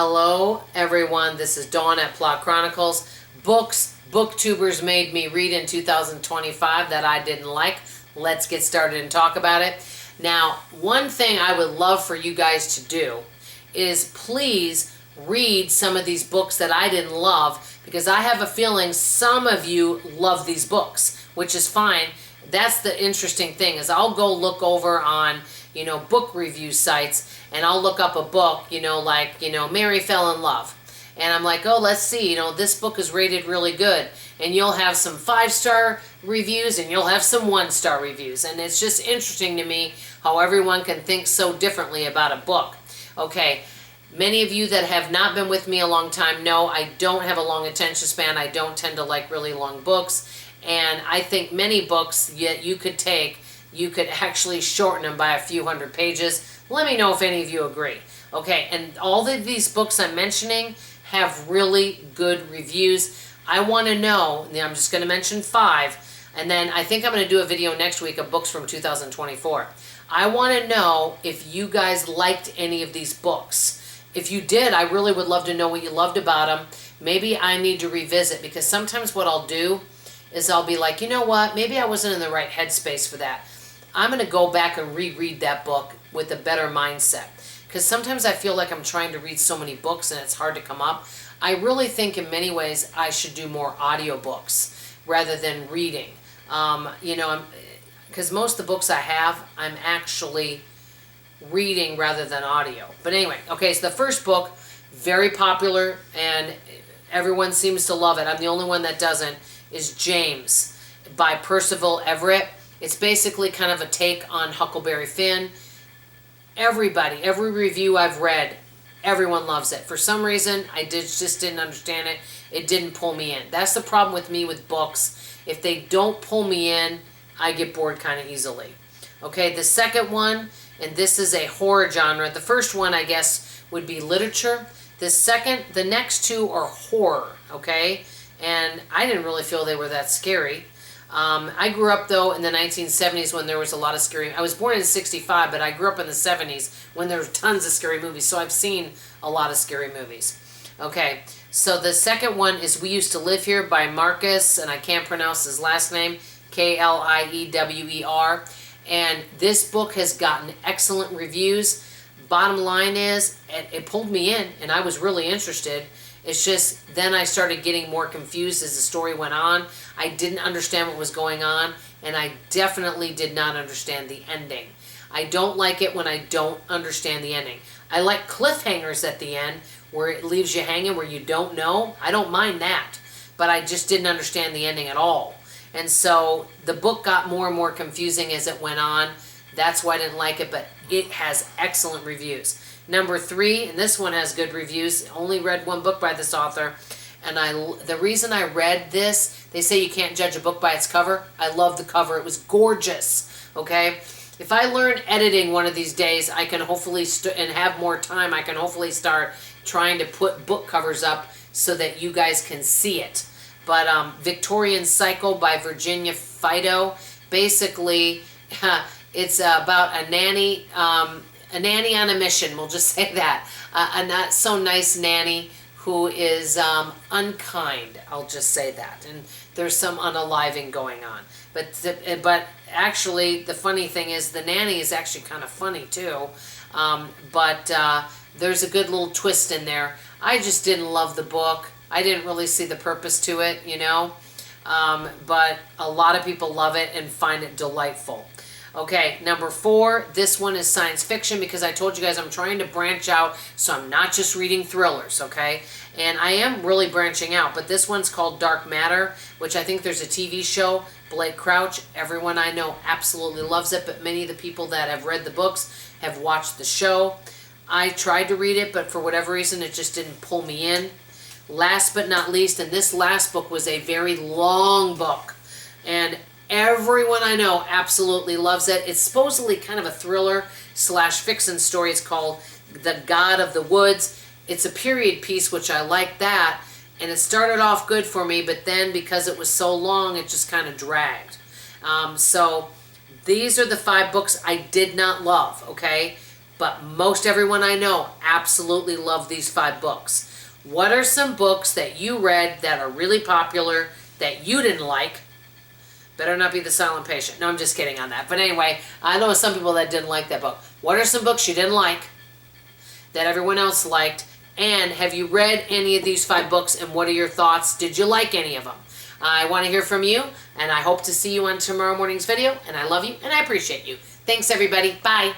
Hello everyone, this is Dawn at Plot Chronicles. Booktubers made me read in 2025 that I didn't like. Let's get started and talk about it. Now, one thing I would love for you guys to do is please read some of these books that I didn't love, because I have a feeling some of you love these books, which is fine. That's the interesting thing, is I'll go look over on, book review sites, and I'll look up a book, like, Mary Fell in Love. And I'm like, oh, let's see, this book is rated really good. And you'll have some 5-star reviews and you'll have some 1-star reviews. And it's just interesting to me how everyone can think so differently about a book. Okay, many of you that have not been with me a long time know I don't have a long attention span. I don't tend to like really long books. And I think many books you could actually shorten them by a few hundred pages. Let me know if any of you agree. Okay, and all of these books I'm mentioning have really good reviews. I want to know, I'm just going to mention 5, and then I think I'm going to do a video next week of books from 2024. I want to know if you guys liked any of these books. If you did, I really would love to know what you loved about them. Maybe I need to revisit, because sometimes what I'll do is I'll be like, you know what, maybe I wasn't in the right headspace for that. I'm going to go back and reread that book with a better mindset. Because sometimes I feel like I'm trying to read so many books and it's hard to come up. I really think in many ways I should do more audiobooks rather than reading. Because most of the books I have, I'm actually reading rather than audio. But anyway, okay, so the first book, very popular and everyone seems to love it. I'm the only one that doesn't, is James by Percival Everett. It's basically kind of a take on Huckleberry Finn. Every review I've read, everyone loves it. For some reason, I just didn't understand it. It didn't pull me in. That's the problem with me with books. If they don't pull me in, I get bored kind of easily. Okay, the second one, and this is a horror genre. The first one, I guess, would be literature. The next two are horror, okay? And I didn't really feel they were that scary. I grew up, though, in the 1970s when there was a lot of scary... I was born in 65, but I grew up in the 70s when there were tons of scary movies, so I've seen a lot of scary movies. Okay, so the second one is We Used to Live Here by Marcus, and I can't pronounce his last name, Kliewer. And this book has gotten excellent reviews. Bottom line is, it pulled me in, and I was really interested. It's just, then I started getting more confused as the story went on. I didn't understand what was going on, and I definitely did not understand the ending. I don't like it when I don't understand the ending. I like cliffhangers at the end, where it leaves you hanging, where you don't know. I don't mind that, but I just didn't understand the ending at all. And so the book got more and more confusing as it went on. That's why I didn't like it, but it has excellent reviews. Number 3, and this one has good reviews. Only read one book by this author. And the reason I read this, they say you can't judge a book by its cover. I love the cover. It was gorgeous. Okay? If I learn editing one of these days, I can hopefully, and have more time, I can hopefully start trying to put book covers up so that you guys can see it. But Victorian Cycle by Virginia Fido, basically, it's about a nanny on a mission, we'll just say that. A not so nice nanny who is unkind, I'll just say that. And there's some unaliving going on. But actually, the funny thing is the nanny is actually kind of funny too. There's a good little twist in there. I just didn't love the book. I didn't really see the purpose to it, but a lot of people love it and find it delightful. Okay, number 4, this one is science fiction, because I told you guys I'm trying to branch out, so I'm not just reading thrillers, okay? And I am really branching out, but this one's called Dark Matter, which I think there's a TV show, Blake Crouch. Everyone I know absolutely loves it, but many of the people that have read the books have watched the show. I tried to read it, but for whatever reason, it just didn't pull me in. Last but not least, and this last book was a very long book, and everyone I know absolutely loves it. It's supposedly kind of a thriller / fiction story. It's called The God of the Woods. It's a period piece, which I like that, and it started off good for me, but then because it was so long, it just kind of dragged. So these are the 5 books I did not love, okay? but most everyone I know absolutely love these 5 books. What are some books that you read that are really popular that you didn't like? Better not be The Silent Patient. No, I'm just kidding on that. But anyway, I know some people that didn't like that book. What are some books you didn't like that everyone else liked? And have you read any of these 5 books, and what are your thoughts? Did you like any of them? I want to hear from you, and I hope to see you on tomorrow morning's video, and I love you, and I appreciate you. Thanks, everybody. Bye.